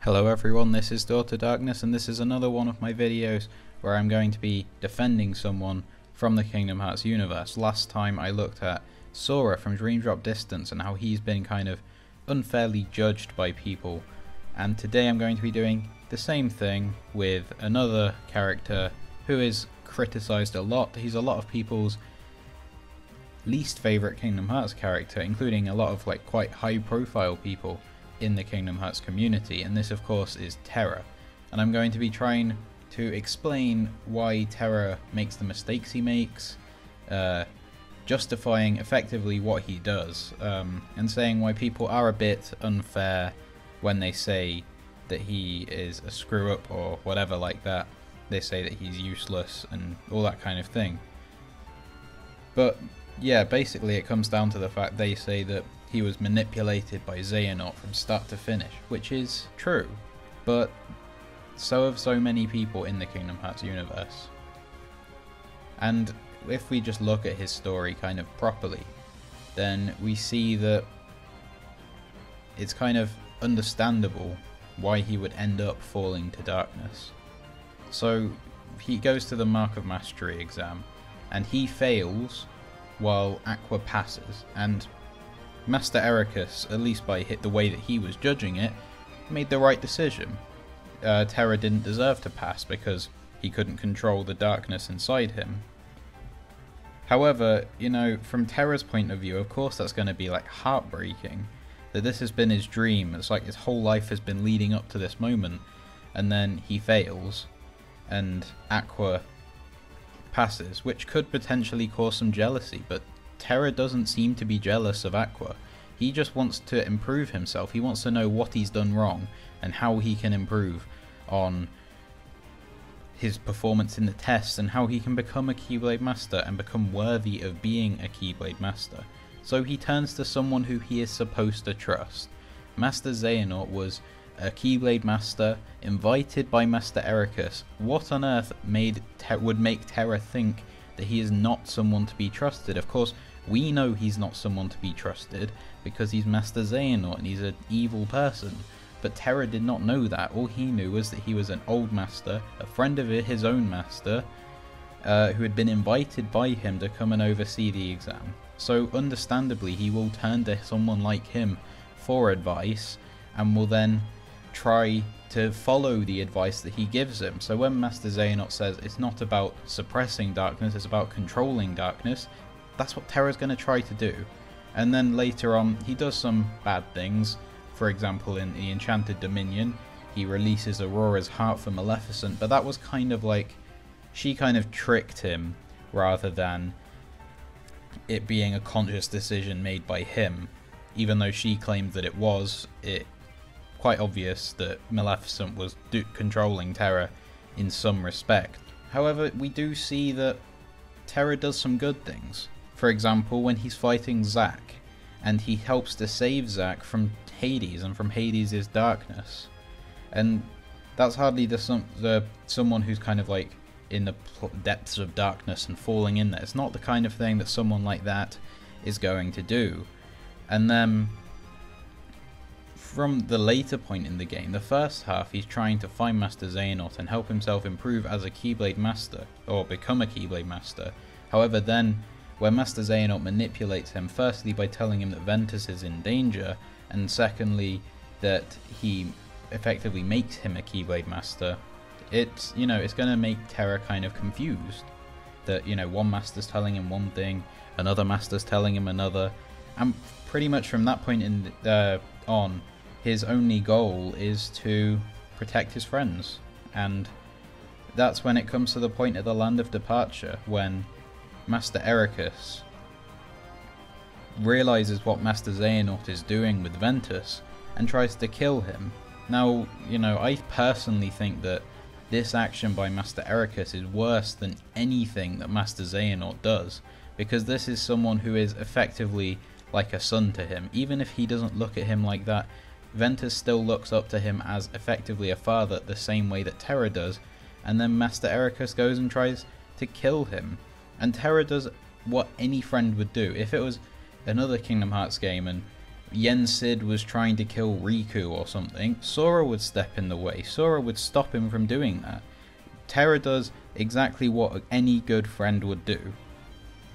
Hello everyone, this is Door to Darkness, and this is another one of my videos where I'm going to be defending someone from the Kingdom Hearts universe. Last time I looked at Sora from Dream Drop Distance and how he's been kind of unfairly judged by people, and today I'm going to be doing the same thing with another character who is criticised a lot. He's a lot of people's least favourite Kingdom Hearts character, including a lot of quite high profile people in the Kingdom Hearts community, and this of course is Terra. And I'm going to be trying to explain why Terra makes the mistakes he makes, justifying effectively what he does, and saying why people are a bit unfair when they say that he is a screw up or whatever like that. They say that he's useless and all that kind of thing. But yeah, basically it comes down to the fact they say that he was manipulated by Xehanort from start to finish, which is true, but so have so many people in the Kingdom Hearts universe. And if we just look at his story kind of properly, then we see that it's kind of understandable why he would end up falling to darkness. So he goes to the Mark of Mastery exam, and he fails while Aqua passes, and Master Ericus, at least by the way that he was judging it, made the right decision. Terra didn't deserve to pass because he couldn't control the darkness inside him. However, you know, from Terra's point of view, of course that's going to be heartbreaking, that this has been his dream. It's like his whole life has been leading up to this moment, and then he fails, and Aqua passes, which could potentially cause some jealousy, but Terra doesn't seem to be jealous of Aqua. He just wants to improve himself. He wants to know what he's done wrong and how he can improve on his performance in the tests and how he can become a Keyblade Master and become worthy of being a Keyblade Master. So he turns to someone who he is supposed to trust. Master Xehanort was a Keyblade Master invited by Master Ericus. What on earth would make Terra think that he is not someone to be trusted? Of course, we know he's not someone to be trusted because he's Master Xehanort and he's an evil person. But Terra did not know that. All he knew was that he was an old master, a friend of his own master, who had been invited by him to come and oversee the exam. So understandably, he will turn to someone like him for advice and will then try to follow the advice that he gives him. So when Master Xehanort says it's not about suppressing darkness, it's about controlling darkness, that's what Terra's going to try to do. And then later on, he does some bad things. For example, in the Enchanted Dominion, he releases Aurora's heart for Maleficent, but that was kind of like, she kind of tricked him rather than it being a conscious decision made by him. Even though she claimed that it was, quite obvious that Maleficent was controlling Terra in some respect. However, we do see that Terra does some good things. For example, when he's fighting Zack, and he helps to save Zack from Hades and from Hades' darkness. And that's hardly someone who's kind of in the depths of darkness and falling in there. It's not the kind of thing that someone like that is going to do. And then from the later point in the game, the first half, he's trying to find Master Xehanort and help himself improve as a Keyblade Master, or become a Keyblade Master. However, then, where Master Xehanort manipulates him, firstly by telling him that Ventus is in danger, and secondly that he effectively makes him a Keyblade Master, it's going to make Terra kind of confused. That, one master's telling him one thing, another master's telling him another, and pretty much from that point on, his only goal is to protect his friends. And that's when it comes to the point at the Land of Departure, when Master Ericus realizes what Master Xehanort is doing with Ventus and tries to kill him. Now, I personally think that this action by Master Ericus is worse than anything that Master Xehanort does, because this is someone who is effectively like a son to him. Even if he doesn't look at him like that, Ventus still looks up to him as effectively a father, the same way that Terra does, and then Master Ericus goes and tries to kill him. And Terra does what any friend would do. If it was another Kingdom Hearts game and Yensid was trying to kill Riku or something, Sora would step in the way. Sora would stop him from doing that. Terra does exactly what any good friend would do,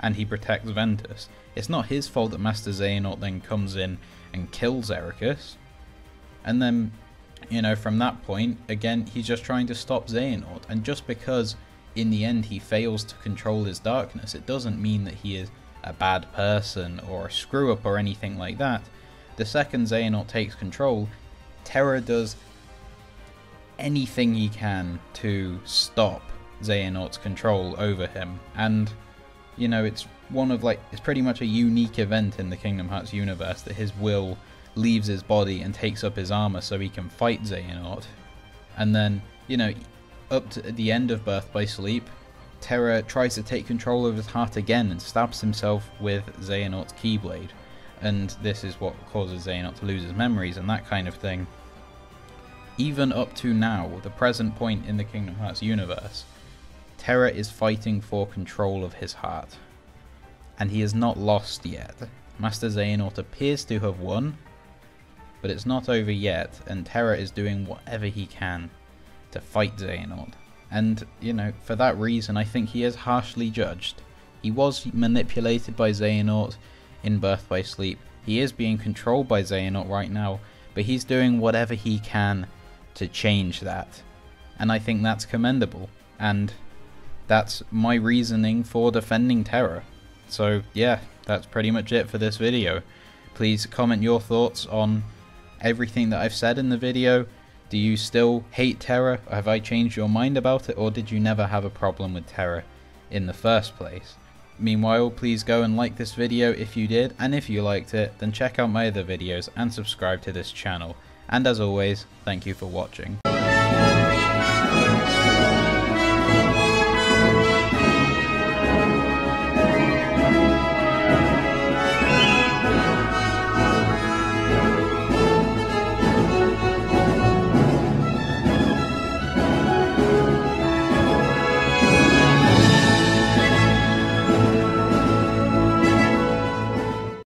and he protects Ventus. It's not his fault that Master Xehanort then comes in and kills Ericus. And then, you know, from that point, again, he's just trying to stop Xehanort. And just because in the end he fails to control his darkness, it doesn't mean that he is a bad person or a screw up or anything like that. The second Xehanort takes control, Terra does anything he can to stop Xehanort's control over him. And, you know, it's it's pretty much a unique event in the Kingdom Hearts universe that his will leaves his body and takes up his armor so he can fight Xehanort. And then, you know, up to the end of Birth by Sleep, Terra tries to take control of his heart again and stabs himself with Xehanort's Keyblade. And this is what causes Xehanort to lose his memories and that kind of thing. Even up to now, the present point in the Kingdom Hearts universe, Terra is fighting for control of his heart. And he has not lost yet. Master Xehanort appears to have won, but it's not over yet, and Terra is doing whatever he can to fight Xehanort. And, you know, for that reason, I think he is harshly judged. He was manipulated by Xehanort in Birth by Sleep. He is being controlled by Xehanort right now, but he's doing whatever he can to change that. And I think that's commendable. And that's my reasoning for defending Terra. So, yeah, that's pretty much it for this video. Please comment your thoughts on everything that I've said in the video. Do you still hate Terra? Have I changed your mind about it? Or did you never have a problem with Terra in the first place? Meanwhile, please go and like this video if you did, and if you liked it, then check out my other videos and subscribe to this channel. And as always, thank you for watching.